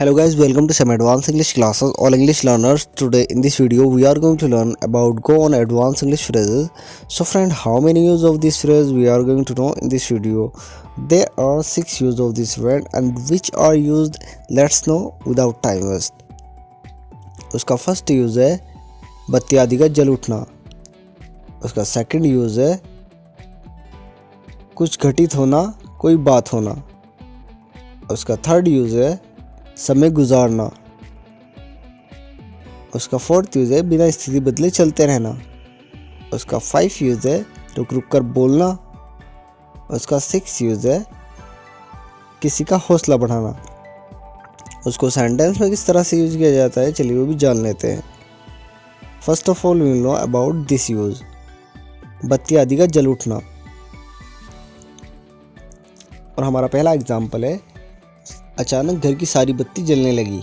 Hello guys, welcome to some advanced English classes. All English learners, today in this video we are going to learn about go on advanced English phrases. So friend, how many use of this phrase we are going to know in this video. There are 6 use of this word and which are used, let's know without time waste. उसका first use है बत्ती आदि का जल उठना। उसका second use है कुछ घटित होना, कोई बात होना। उसका थर्ड यूज है समय गुजारना। उसका फोर्थ यूज है बिना स्थिति बदले चलते रहना। उसका 5 यूज है रुक रुक कर बोलना। उसका 6 यूज है किसी का हौसला बढ़ाना। उसको सेंटेंस में किस तरह से यूज किया जाता है, चलिए वो भी जान लेते हैं। First of all we will know about this use, बत्ती आदि का जल उठना। और हमारा पहला एग्जाम्पल है, अचानक घर की सारी बत्ती जलने लगी।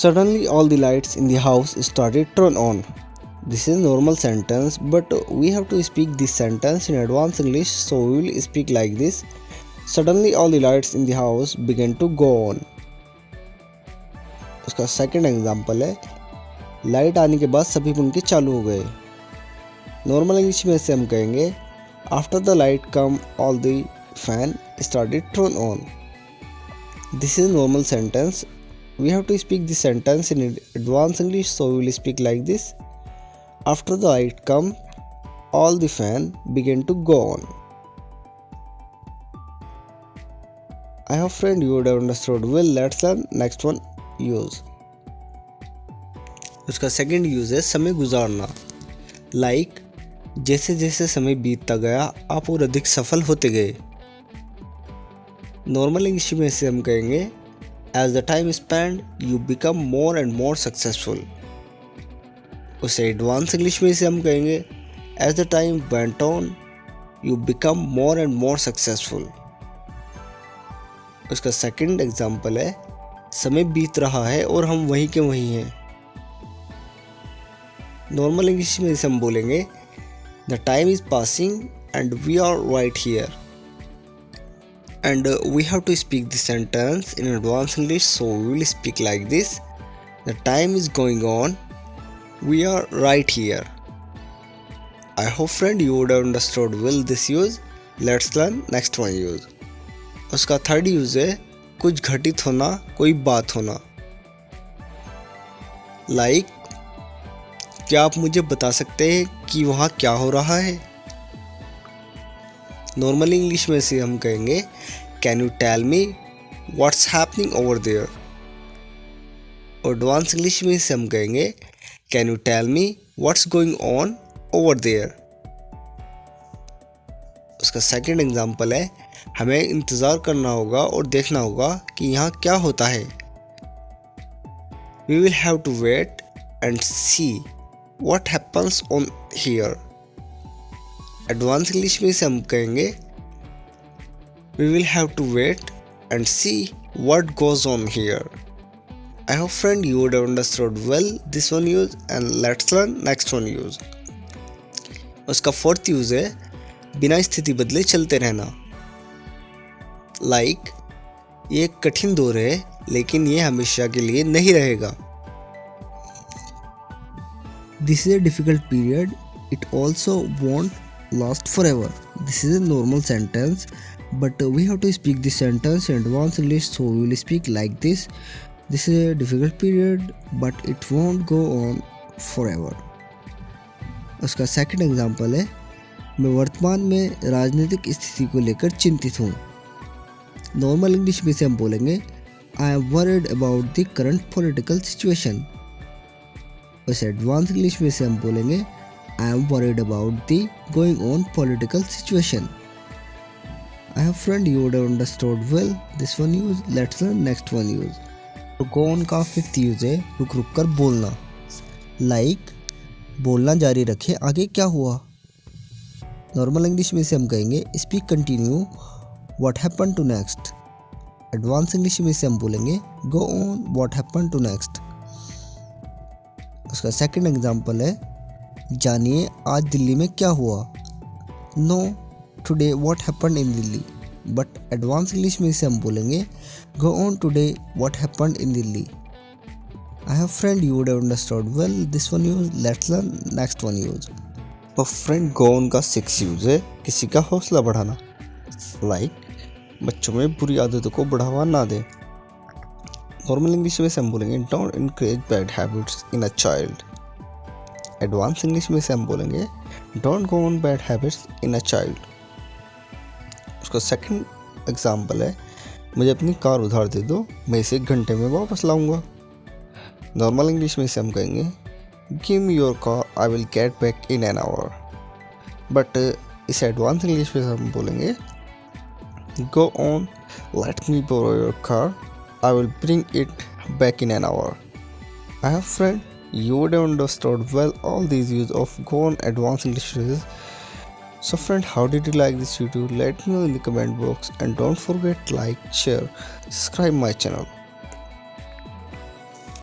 Suddenly all the lights in the house started turn on. This is normal sentence, but we have to speak this sentence in advanced English, so we will speak like this. Suddenly all the lights in the house began to go on. उसका second example है, light आने के बाद सभी पंखे चालू हो गए। नॉर्मल इंग्लिश में इसे हम कहेंगे, after the light come all the fan started turn on. This is normal sentence. We have to speak this sentence in advanced English, so we will speak like this. After the light come, all the fan began to go on. I hope friend you would have understood well. Let's learn next one use. उसका second use है समय गुजारना। Like जैसे जैसे समय बीतता गया आप और अधिक सफल होते गए। नॉर्मल इंग्लिश में इसे हम कहेंगे, as the time spend you become more and more successful. उसे एडवांस इंग्लिश में इसे हम कहेंगे, as the time went on you become more and more successful. उसका सेकंड एग्जाम्पल है, समय बीत रहा है और हम वहीं के वहीं हैं। नॉर्मल इंग्लिश में इसे हम बोलेंगे, the time is passing and we are right here. And we have to speak this sentence in advanced English, so we will speak like this. The time is going on, we are right here. I hope friend you would have understood well this use. Let's learn next one use. उसका third use है कुछ घटित होना, कोई बात होना। Like क्या आप मुझे बता सकते हैं कि वहाँ क्या हो रहा है। नॉर्मल इंग्लिश में से हम कहेंगे, can you tell me what's happening over there. और एडवांस इंग्लिश में से हम कहेंगे, can you tell me what's going on over there. उसका सेकंड एग्जाम्पल है, हमें इंतज़ार करना होगा और देखना होगा कि यहाँ क्या होता है। We will have to wait and see what happens on here. Advance English में से हम कहेंगे, we will have to wait and see what goes on here. I hope friend you would have understood well this one use and let's learn next one use. उसका fourth use है बिना स्थिति बदले चलते रहना। लाइक ये एक कठिन दौर है लेकिन ये हमेशा के लिए नहीं रहेगा। This is a difficult period, it also want last forever. This is a normal sentence, but we have to speak this sentence in advanced English, so we will speak like this. This is a difficult period, but it won't go on forever. उसका second example है, मैं वर्तमान में राजनीतिक स्थिति को लेकर चिंतित हूँ। नॉर्मल इंग्लिश में से हम बोलेंगे, I am worried about the current political situation. वैसे एडवांस इंग्लिश में से हम बोलेंगे, I am worried about the going on political situation. I hope friend you would have understood well this one use. Let's learn next one use. तो go on का fifth use है रुक रुक कर बोलना। लाइक बोलना जारी रखे, आगे क्या हुआ। नॉर्मल इंग्लिश में से हम कहेंगे, speak continue what happen to next. Advance English में से हम बोलेंगे, go on what happen to next. उसका सेकंड एग्जाम्पल है, जानिए आज दिल्ली में क्या हुआ। Know today what happened in Delhi. But advance English में इसे हम बोलेंगे go on today what happened in Delhi. I have friend you would have understood well this one use, let's learn next one use। और फ्रेंड go on का 6 use है किसी का हौसला बढ़ाना, लाइक बच्चों में बुरी आदतों को बढ़ावा ना दे। नॉर्मल इंग्लिश में से हम बोलेंगे don't encourage bad habits in a child. Advance English में से हम बोलेंगे don't go on bad habits in a child. उसका सेकंड एग्जांपल है मुझे अपनी कार उधार दे दो, मैं इसे 1 घंटे में वापस लाऊंगा। नॉर्मल इंग्लिश में इसे हम कहेंगे give me your car I will get back in an hour. But इसे एडवांस इंग्लिश में हम बोलेंगे go on let me borrow your car I will bring it back in an hour. I have friend you would have understood well all these use of go on advanced English phrases. So friend, how did you like this video? Let me know in the comment box and don't forget like, share, subscribe my channel.